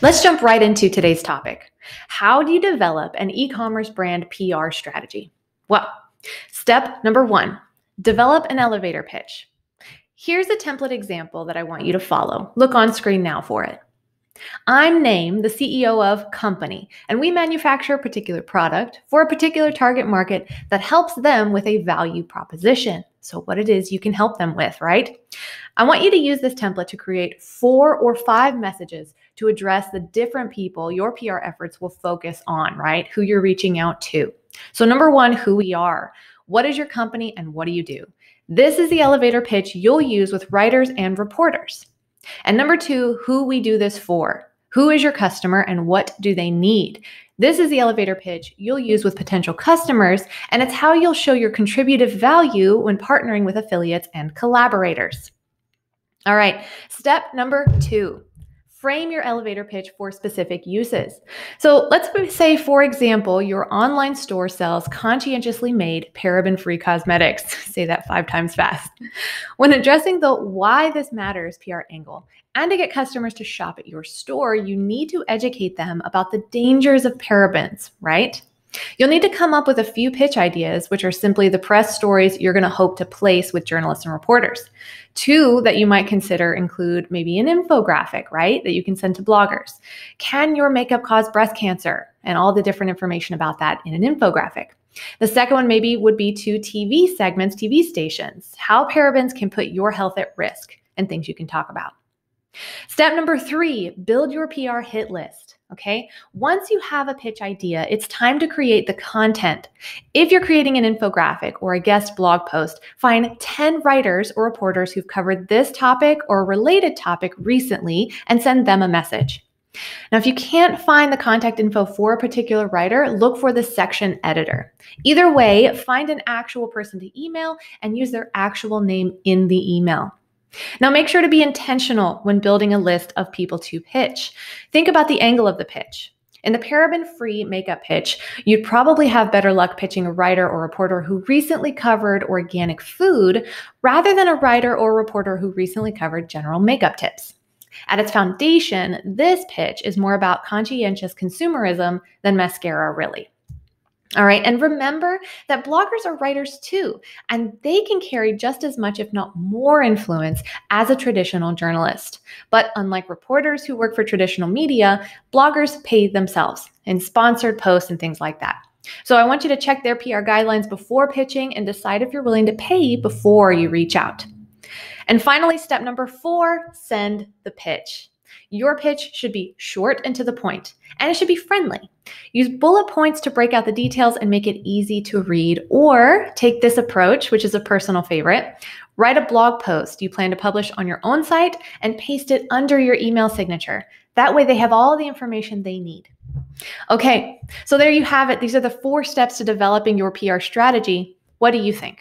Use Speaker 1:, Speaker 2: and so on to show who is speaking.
Speaker 1: Let's jump right into today's topic. How do you develop an e-commerce brand PR strategy? Well, step number 1, develop an elevator pitch. Here's a template example that I want you to follow. Look on screen now for it. I'm Naim, the CEO of company, and we manufacture a particular product for a particular target market that helps them with a value proposition. So what it is you can help them with, right? I want you to use this template to create 4 or 5 messages to address the different people your PR efforts will focus on, right? Who you're reaching out to. So number 1, who we are. What is your company and what do you do? This is the elevator pitch you'll use with writers and reporters. And number 2, who we do this for. Who is your customer and what do they need? This is the elevator pitch you'll use with potential customers, and it's how you'll show your contributive value when partnering with affiliates and collaborators. All right, step number 2. Frame your elevator pitch for specific uses. So let's say, for example, your online store sells conscientiously made paraben-free cosmetics. Say that 5 times fast. When addressing the why this matters PR angle, and to get customers to shop at your store, you need to educate them about the dangers of parabens, right? You'll need to come up with a few pitch ideas, which are simply the press stories you're going to hope to place with journalists and reporters. 2 that you might consider include maybe an infographic, right, that you can send to bloggers. Can your makeup cause breast cancer? And all the different information about that in an infographic. The second one maybe would be 2 TV segments, TV stations, how parabens can put your health at risk, and things you can talk about. Step number 3, build your PR hit list. Okay, once you have a pitch idea, it's time to create the content. If you're creating an infographic or a guest blog post, find 10 writers or reporters who've covered this topic or a related topic recently and send them a message. Now, if you can't find the contact info for a particular writer, look for the section editor. Either way, find an actual person to email and use their actual name in the email. Now, make sure to be intentional when building a list of people to pitch. Think about the angle of the pitch. In the paraben-free makeup pitch, you'd probably have better luck pitching a writer or reporter who recently covered organic food rather than a writer or reporter who recently covered general makeup tips. At its foundation, this pitch is more about conscientious consumerism than mascara, really. All right, and remember that bloggers are writers too, and they can carry just as much, if not more, influence as a traditional journalist. But unlike reporters who work for traditional media, bloggers pay themselves in sponsored posts and things like that. So I want you to check their PR guidelines before pitching and decide if you're willing to pay before you reach out. And finally, step number 4, send the pitch. Your pitch should be short and to the point, and it should be friendly. Use bullet points to break out the details and make it easy to read, or take this approach, which is a personal favorite. Write a blog post you plan to publish on your own site and paste it under your email signature. That way they have all the information they need. Okay, so there you have it. These are the 4 steps to developing your PR strategy. What do you think?